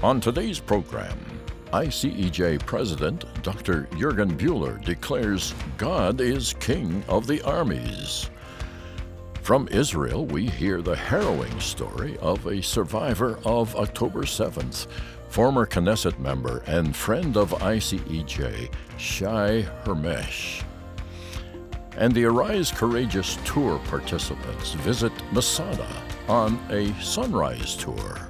On today's program, ICEJ President Dr. Jürgen Bühler declares God is King of the Armies. From Israel, we hear the harrowing story of a survivor of October 7th, former Knesset Member and friend of ICEJ, Shai Hermesh. And the Arise Courageous Tour participants visit Masada on a sunrise tour.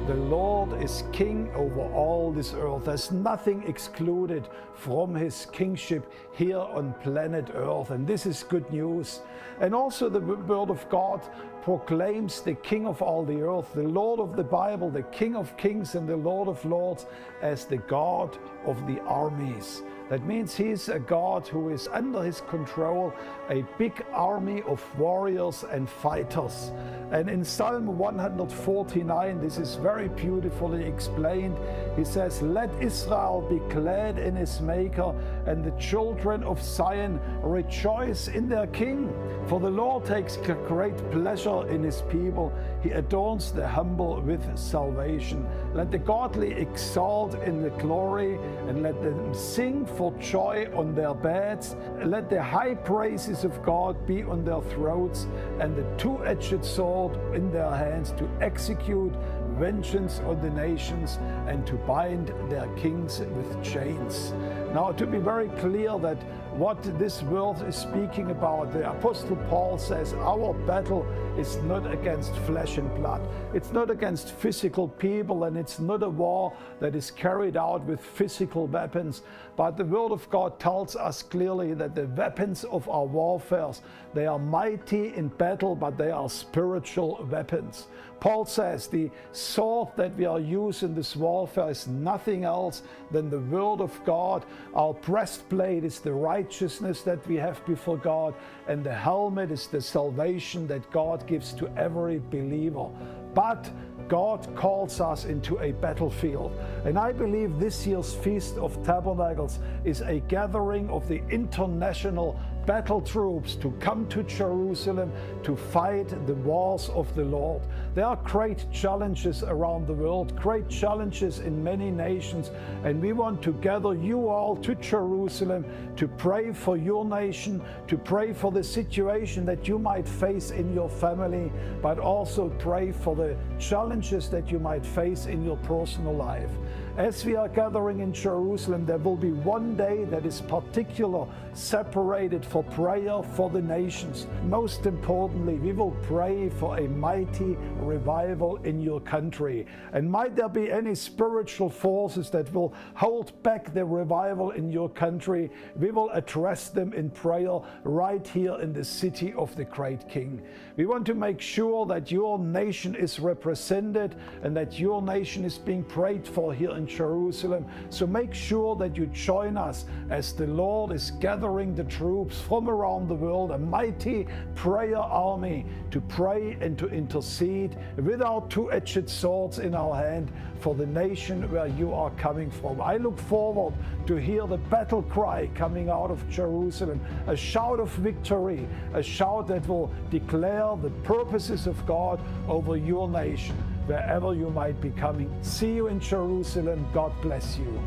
The Lord is king over all this earth. There's nothing excluded from his kingship here on planet earth, and this is good news. And also the word of God proclaims the king of all the earth, the Lord of the Bible, the King of kings and the Lord of lords, as the God of the armies. That means he's a God who is under his control, a big army of warriors and fighters. And in Psalm 149, this is very beautifully explained. He says, "Let Israel be glad in his maker, and the children of Zion rejoice in their king. For the Lord takes great pleasure in his people. He adorns the humble with salvation. Let the godly exalt in the glory, and let them sing for joy on their beds. Let the high praises of God be on their throats, and the two-edged sword in their hands, to execute vengeance on the nations and to bind their kings with chains." Now, to be very clear that what this verse is speaking about, the Apostle Paul says our battle is not against flesh and blood. It's not against physical people, and it's not a war that is carried out with physical weapons. But the Word of God tells us clearly that the weapons of our warfare, they are mighty in battle, but they are spiritual weapons. Paul says the sword that we are using in this warfare is nothing else than the Word of God. Our breastplate is the righteousness that we have before God, and the helmet is the salvation that God gives to every believer. But God calls us into a battlefield. And I believe this year's Feast of Tabernacles is a gathering of the international battle troops to come to Jerusalem to fight the wars of the Lord. There are great challenges around the world, great challenges in many nations, and we want to gather you all to Jerusalem to pray for your nation, to pray for the situation that you might face in your family, but also pray for the challenges that you might face in your personal life. As we are gathering in Jerusalem, there will be one day that is particular, separated for prayer for the nations. Most importantly, we will pray for a mighty revival in your country. And might there be any spiritual forces that will hold back the revival in your country, we will address them in prayer right here in the city of the great King. We want to make sure that your nation is represented and that your nation is being prayed for here in Jerusalem. So make sure that you join us as the Lord is gathering the troops from around the world, a mighty prayer army, to pray and to intercede with our two-edged swords in our hand for the nation where you are coming from. I look forward to hear the battle cry coming out of Jerusalem, a shout of victory, a shout that will declare the purposes of God over your nation, wherever you might be coming. See you in Jerusalem. God bless you.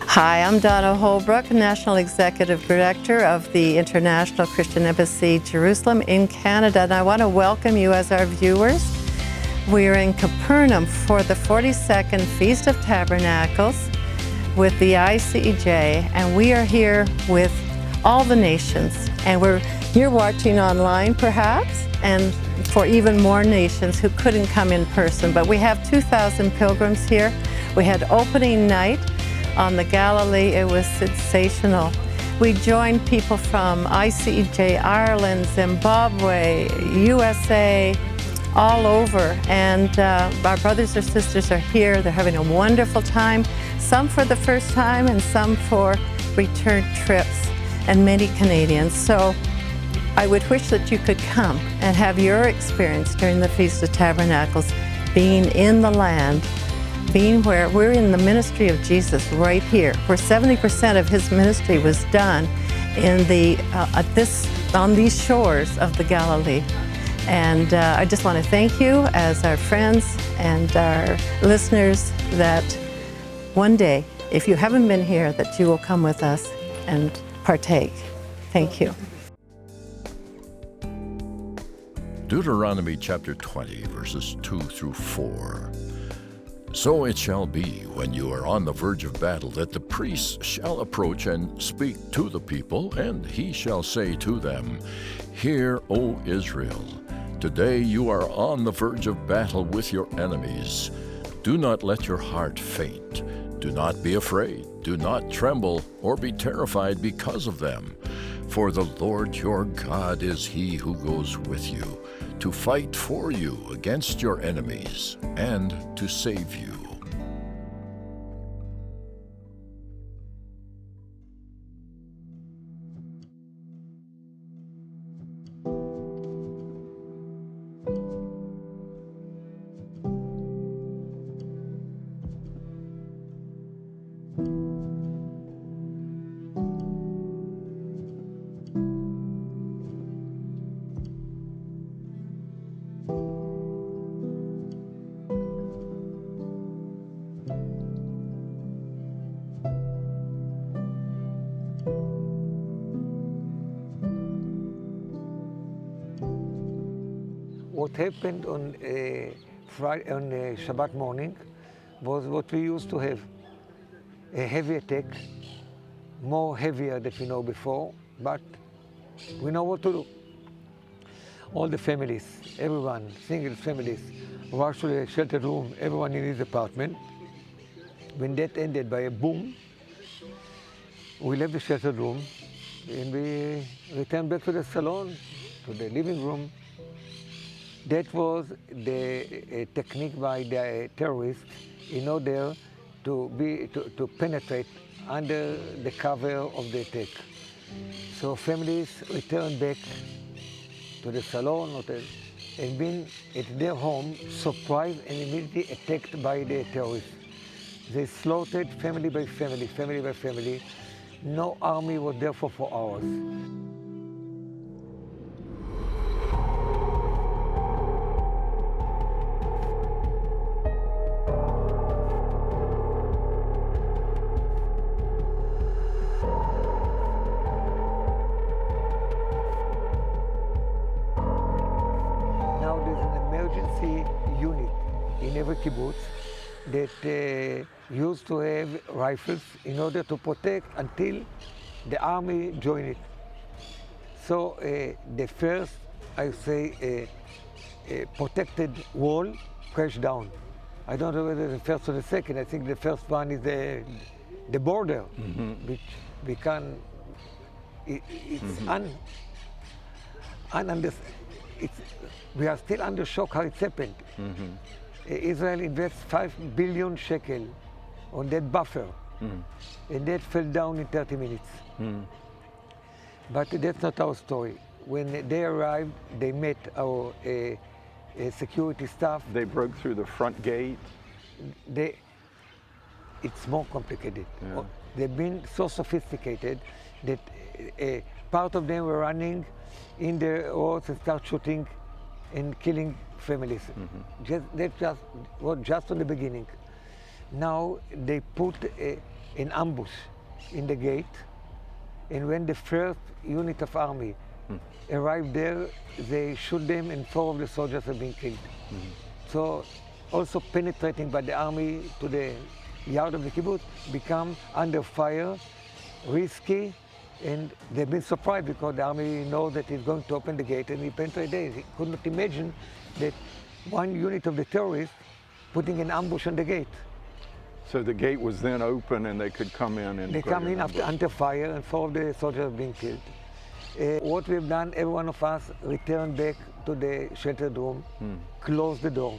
Hi, I'm Donna Holbrook, National Executive Director of the International Christian Embassy, Jerusalem in Canada, and I want to welcome you as our viewers. We're in Capernaum for the 42nd Feast of Tabernacles with the ICEJ, and we are here with all the nations, and you're watching online perhaps, and for even more nations who couldn't come in person. But we have 2,000 pilgrims here. We had opening night on the Galilee. It was sensational. We joined people from ICEJ, Ireland, Zimbabwe, USA, all over, and our brothers and sisters are here. They're having a wonderful time, some for the first time and some for return trips, and many Canadians. So I would wish that you could come and have your experience during the Feast of Tabernacles, being in the land being where we're in the ministry of Jesus right here, where 70% of his ministry was done in on these shores of the Galilee. And I just want to thank you as our friends and our listeners that one day, if you haven't been here, that you will come with us and partake. Thank you. Deuteronomy chapter 20, verses 2 through 4. So it shall be, when you are on the verge of battle, that the priests shall approach and speak to the people, and he shall say to them, Hear, O Israel, today you are on the verge of battle with your enemies. Do not let your heart faint. Do not be afraid. Do not tremble or be terrified because of them. For the Lord your God is he who goes with you, to fight for you against your enemies, and to save you. What happened on Shabbat morning was what we used to have. A heavy attack, more heavier than we know before, but we know what to do. All the families, everyone, single families, rushed to the shelter room, everyone in his apartment. When that ended by a boom, we left the shelter room and we returned back to the salon, to the living room. That was the technique by the terrorists in order to penetrate under the cover of the attack. So families returned back to the salon and been at their home, surprised and immediately attacked by the terrorists. They slaughtered family by family, family by family. No army was there for 4 hours. Unit in every kibbutz that used to have rifles in order to protect until the army joined it. So the first, I say, protected wall crashed down. I don't know whether the first or the second. I think the first one is the border, which we can. It's we are still under shock how it happened. Israel invests 5 billion shekel on that buffer, and that fell down in 30 minutes. But that's not our story. When they arrived, they met our security staff. They broke through the front gate? It's more complicated. Yeah. They've been so sophisticated that part of them were running in the roads and start shooting and killing families. That was just on the beginning. Now they put an ambush in the gate, and when the first unit of army arrived there, they shoot them and 4 of the soldiers have been killed. So also penetrating by the army to the yard of the kibbutz become under fire, risky, and they've been surprised because the army knows that it's going to open the gate and he penetrated there. He could not imagine that one unit of the terrorists putting an ambush on the gate. So the gate was then open and they could come in and... They come in under fire and 4 of the soldiers have been killed. What we've done, every one of us returned back to the sheltered room, closed the door.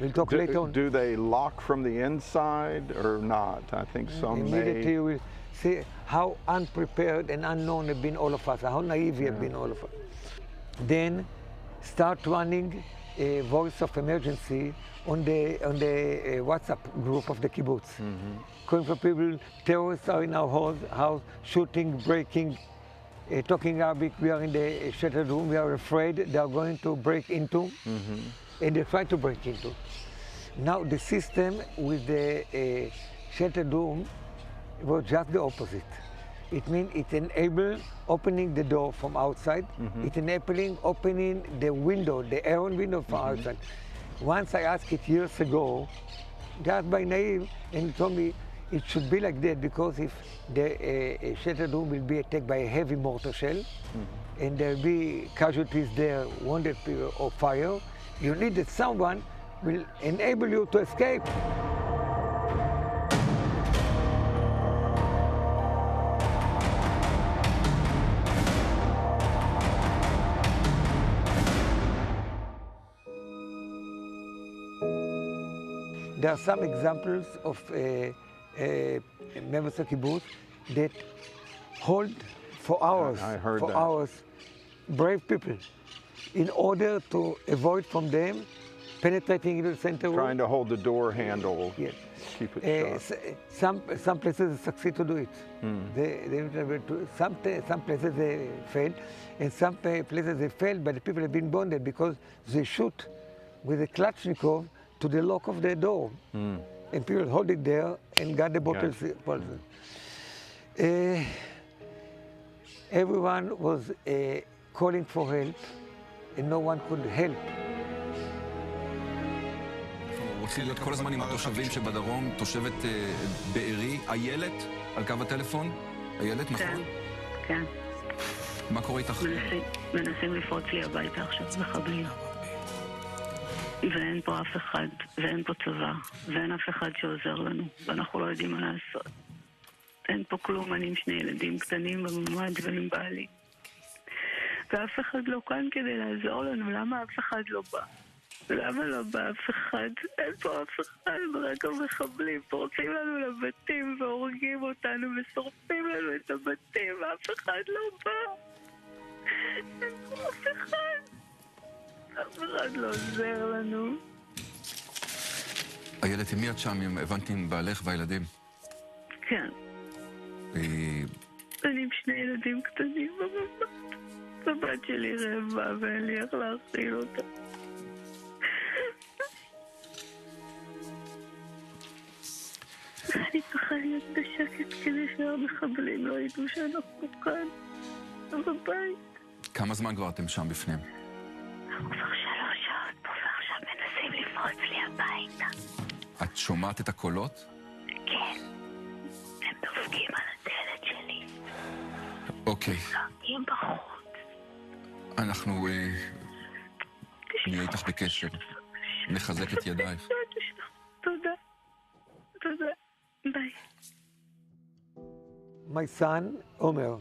We'll talk later on. Do they lock from the inside or not? I think some Immediately we'll see how unprepared and unknown have been all of us, how naive we have been all of us. Then start running voice of emergency on the WhatsApp group of the kibbutz. Calling for people, terrorists are in our house, shooting, breaking, talking Arabic. We are in the sheltered room. We are afraid they are going to break into, and they try to break into. Now the system with the sheltered room was just the opposite. It means it enables opening the door from outside. It enables opening the window, the air window from outside. Once I asked it years ago, just by naive, and he told me it should be like that because if the sheltered room will be attacked by a heavy mortar shell, and there will be casualties there, wounded people or fire, you need that someone will enable you to escape. There are some examples of members of kibbutz that hold for hours, brave people, in order to avoid from them penetrating into the center room. Trying to hold the door handle, yes. Keep it shut. Some places succeed to do it. Some places they fail, and some places they fail, but the people have been bonded because they shoot with a Kalashnikov to the lock of the door. And people hold it there and got the bottles. Everyone was calling for help, and no one could help. רוצים להיות כל הזמן עם התושבים שבדרום, תושבת בארי, איילת, על קו הטלפון? איילת, נכון? כן. מה קורה איתך? מנסים לפרוץ לי הביתה עכשיו, מחבלים. ואין פה אף אחד, ואין פה צבא, ואין אף אחד שעוזר לנו, ואנחנו לא יודעים מה לעשות. אין פה כלום, אני עם 2 ילדים קטנים בממ"ד ועם בעלי. ואף אחד לא כאן כדי לעזור לנו, למה אף אחד לא בא? למה לא בא אף אחד? אין פה אף אחד, רק המחבלים פורצים לנו לבתים והורגים אותנו ושורפים לנו את הבתים, ואף אחד לא בא. אין פה אף אחד. אף אחד לא עוזר לנו. איילת, עם מי את שם? הבנתי עם בעלך והילדים. כן. אני עם 2 ילדים קטנים בממ"ד. הבת שלי רעבה ואין לי איך להאכיל אותה. אני צריכה להיות בשקט כדי שהמחבלים לא ידעו שאנחנו כאן, בבית. כמה זמן כבר אתם שם בפנים? אנחנו כבר 3 שעות פה ועכשיו מנסים לפרוץ לי הביתה. את שומעת את הקולות? כן. הם דופקים על הדלת שלי. אוקיי. דופקים בחוץ. אנחנו נהיה איתך בקשר. נחזק את ידייך. תודה. תודה. ביי. My son, Omer,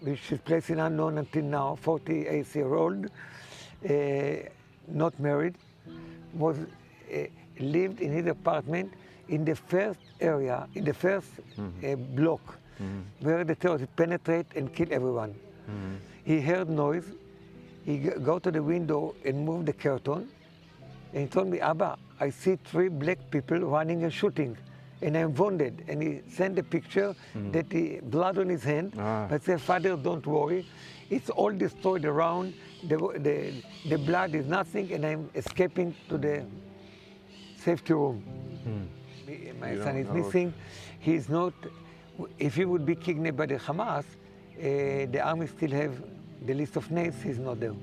which is placed in unknown until now, 48-year-old, not married, was lived in his apartment in the first area, in the first block, where the terrorists penetrate and kill everyone. He heard noise. He go to the window and move the curtain, and he told me, Abba, I see 3 black people running and shooting, and I'm wounded. And he sent a picture that the blood on his hand. I said, Father, don't worry. It's all destroyed around. The blood is nothing, and I'm escaping to the safety room. My son is missing. He's not. If he would be kidnapped by the Hamas, the army still have the list of names. He's not there.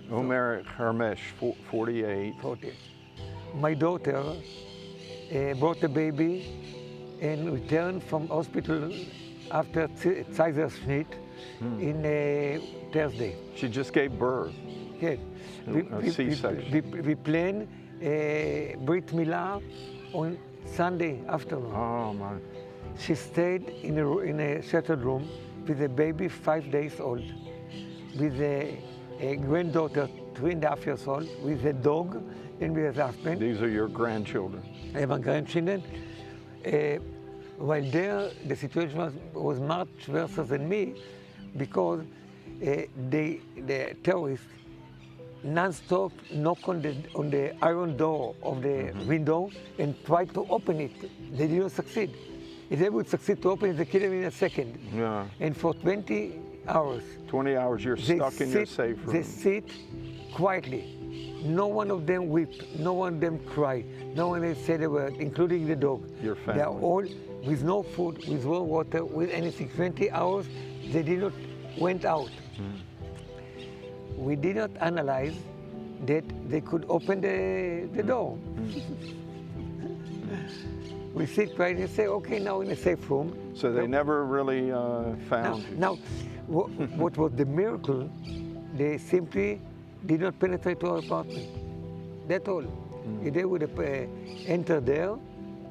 Shai Hermesh, 48. 48. My daughter brought a baby and returned from hospital after Kaiserschnitt in Thursday. She just gave birth. Yes. A C-section. We planned Brit Milah on Sunday afternoon. Oh, my. She stayed in a sheltered room with a baby 5 days old, with a granddaughter 3.5 years old, with a dog and with a husband. These are your grandchildren. I have grandchildren. While there, the situation was much worse than me because the terrorists non-stop knock on the iron door of the window and try to open it. They didn't succeed. If they would succeed to open it, they kill him in a second. Yeah. And for 20 hours, 20 hours you're stuck in your safe room. they sit quietly. No one of them weep, no one of them cry, no one has said a word, including the dog. Your family. They are all with no food, with no water, with anything. 20 hours, they did not went out. We did not analyze that they could open the door. We sit quietly and say, okay, now in a safe room. So they never really found you. Now, what was the miracle, they simply did not penetrate to our apartment. That's all. If they would have entered there,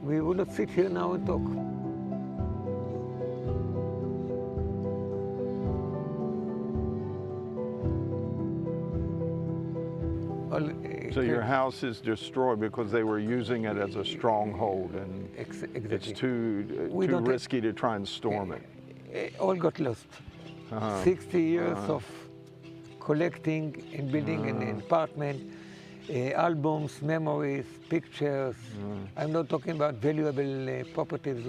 we would not sit here now and talk. So your house is destroyed because they were using it as a stronghold, and Exactly. it's too We don't risky to try and storm it. All got lost. 60 years of collecting and building an apartment, albums, memories, pictures. I'm not talking about valuable properties.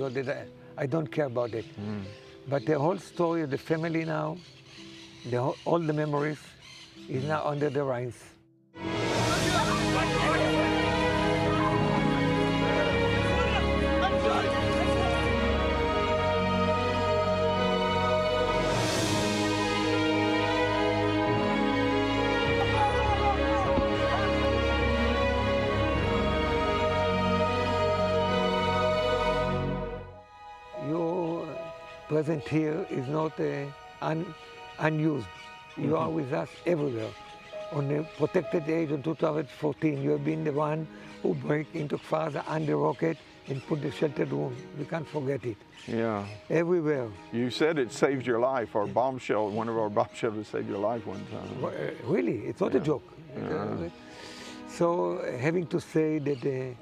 I don't care about it. But the whole story of the family now, all the memories, is now under the ruins. Your presence here is not unused. You are with us everywhere. On the protected age of 2014, you have been the one who break into Kfar under rocket and put the sheltered room. We can't forget it. Yeah. Everywhere. You said it saved your life. Our bomb shelter, one of our bomb shelters saved your life one time. Really, it's not a joke. So having to say that the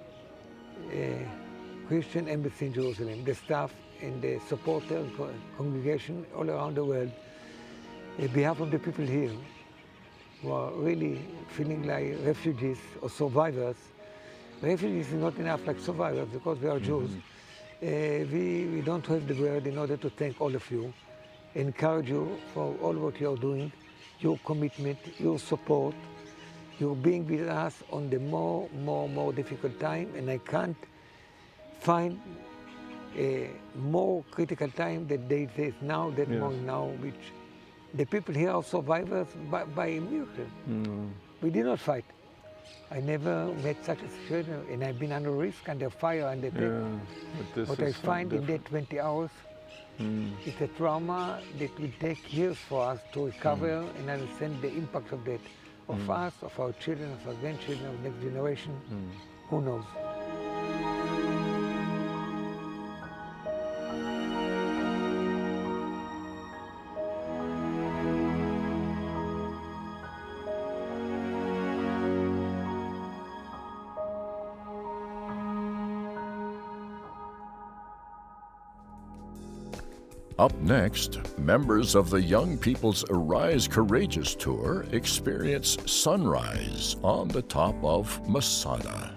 Christian Embassy in Jerusalem, the staff and the supporter congregation all around the world, on behalf of the people here who are really feeling like refugees or survivors. Refugees is not enough like survivors because we are Jews. We don't have the word in order to thank all of you, encourage you for all what you are doing, your commitment, your support, your being with us on the more difficult time, and I can't find a more critical time that they face now, that moment now, which the people here are survivors by a miracle. We did not fight. I never met such a situation, and I've been under risk, under fire, under death. What I find in that 20 hours, it's a trauma that will take years for us to recover and understand the impact of that, of us, of our children, of our grandchildren, of next generation. Who knows? Up next, members of the Young People's Arise Courageous Tour experience sunrise on the top of Masada.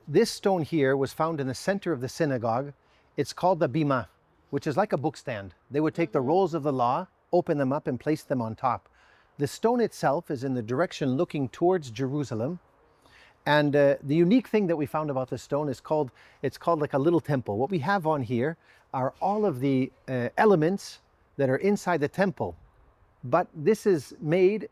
This stone here was found in the center of the synagogue. It's called the bima, which is like a bookstand. They would take the rolls of the law, open them up, and place them on top. The stone itself is in the direction looking towards Jerusalem. And the unique thing that we found about this stone is it's called like a little temple. What we have on here are all of the elements that are inside the temple. But this is made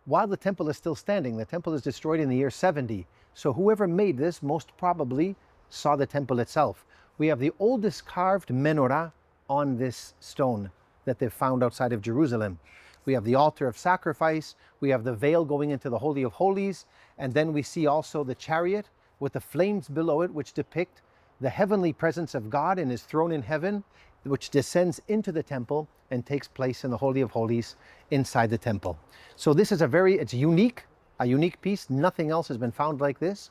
while the temple is still standing. The temple is destroyed in the year 70. So whoever made this most probably saw the temple itself. We have the oldest carved menorah on this stone that they've found outside of Jerusalem. We have the altar of sacrifice. We have the veil going into the Holy of Holies. And then we see also the chariot with the flames below it, which depict the heavenly presence of God in his throne in heaven, which descends into the temple and takes place in the Holy of Holies inside the temple. So this is it's a unique piece. Nothing else has been found like this.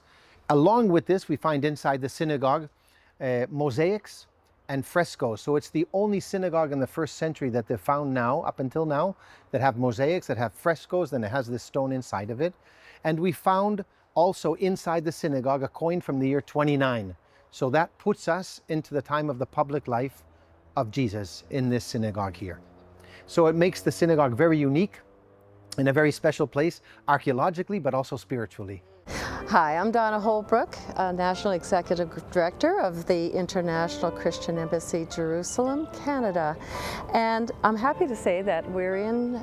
Along with this, we find inside the synagogue mosaics and frescoes. So it's the only synagogue in the first century that they've found now, up until now, that have mosaics, that have frescoes, then it has this stone inside of it. And we found also inside the synagogue a coin from the year 29. So that puts us into the time of the public life of Jesus in this synagogue here. So it makes the synagogue very unique and a very special place, archaeologically, but also spiritually. Hi, I'm Donna Holbrook, National Executive Director of the International Christian Embassy, Jerusalem, Canada. And I'm happy to say that we're in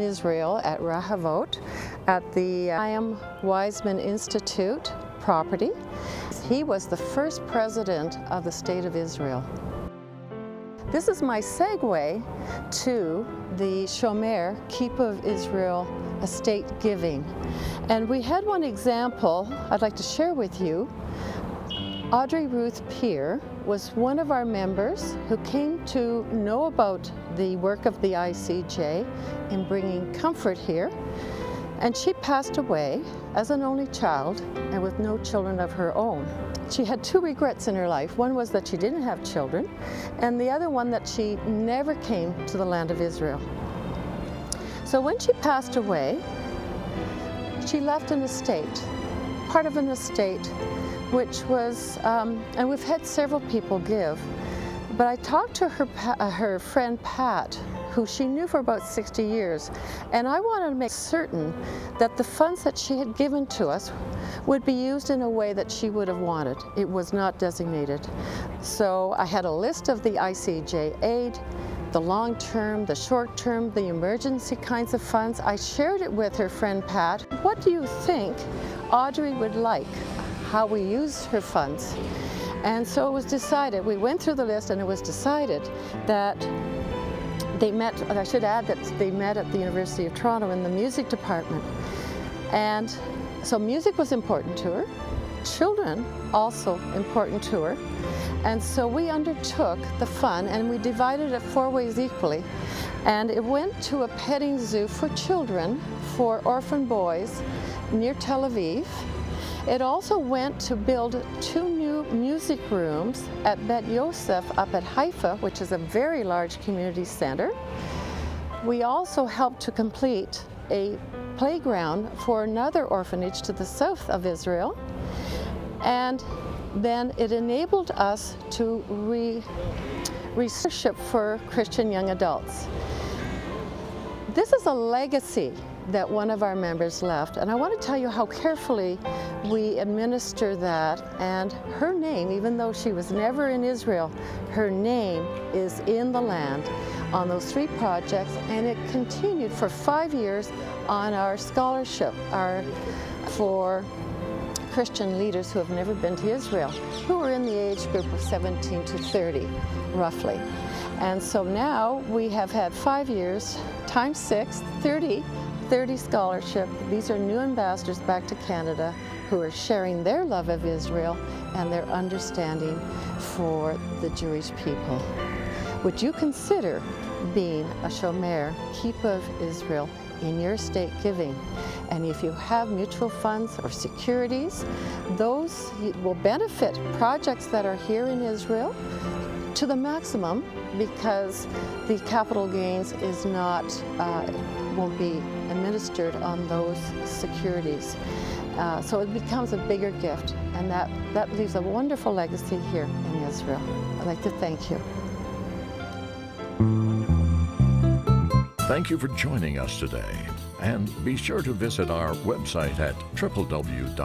Israel at Rahavot at the Chaim Weizmann Institute property. He was the first president of the State of Israel. This is my segue to the Shomer, Keep of Israel, estate giving. And we had one example I'd like to share with you. Audrey Ruth Peer was one of our members who came to know about the work of the ICEJ in bringing comfort here. And she passed away as an only child and with no children of her own. She had two regrets in her life. One was that she didn't have children, and the other one that she never came to the land of Israel. So when she passed away, she left an estate, part of an estate, which was, and we've had several people give, but I talked to her friend Pat, who she knew for about 60 years, and I wanted to make certain that the funds that she had given to us would be used in a way that she would have wanted. It was not designated. So I had a list of the ICEJ aid, the long-term, the short-term, the emergency kinds of funds. I shared it with her friend Pat. What do you think Audrey would like, how we use her funds? And so it was decided, we went through the list and it was decided that they met, I should add that they met at the University of Toronto in the music department. And so music was important to her, children also important to her. And so we undertook the fund and we divided it 4 ways equally. And it went to a petting zoo for children, for orphan boys near Tel Aviv. It also went to build 2 new music rooms at Bet Yosef up at Haifa, which is a very large community center. We also helped to complete a playground for another orphanage to the south of Israel. And then it enabled us to research for Christian young adults. This is a legacy that one of our members left, and I want to tell you how carefully we administer that. And her name, even though she was never in Israel, her name is in the land on those 3 projects, and it continued for 5 years on our scholarship for Christian leaders who have never been to Israel, who are in the age group of 17 to 30, roughly. And so now we have had 5 years, times 6, 30 scholarship. These are new ambassadors back to Canada who are sharing their love of Israel and their understanding for the Jewish people. Would you consider being a Shomer, Keep of Israel, in your state giving? And if you have mutual funds or securities, those will benefit projects that are here in Israel to the maximum, because the capital gains is not, won't be administered on those securities. So it becomes a bigger gift, and that leaves a wonderful legacy here in Israel. I'd like to thank you. Thank you for joining us today. And be sure to visit our website at www.icej.ca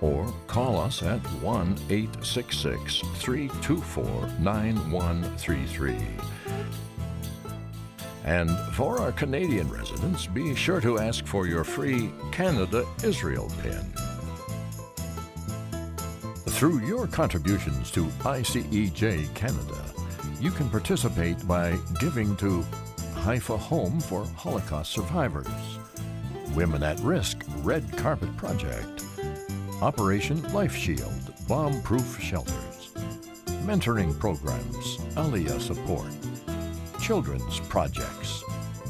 or call us at 1-866-324-9133. And for our Canadian residents, be sure to ask for your free Canada-Israel pin. Through your contributions to ICEJ Canada, you can participate by giving to Haifa Home for Holocaust Survivors, Women at Risk Red Carpet Project, Operation Life Shield Bomb-Proof Shelters, Mentoring Programs, Aliyah Support, Children's Projects,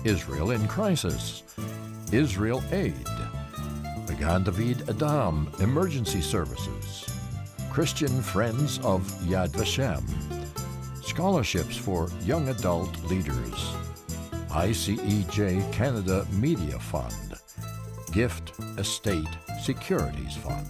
Israel in Crisis, Israel Aid, Magan David Adam Emergency Services, Christian Friends of Yad Vashem, Scholarships for Young Adult Leaders, ICEJ Canada Media Fund, Gift Estate Securities Fund.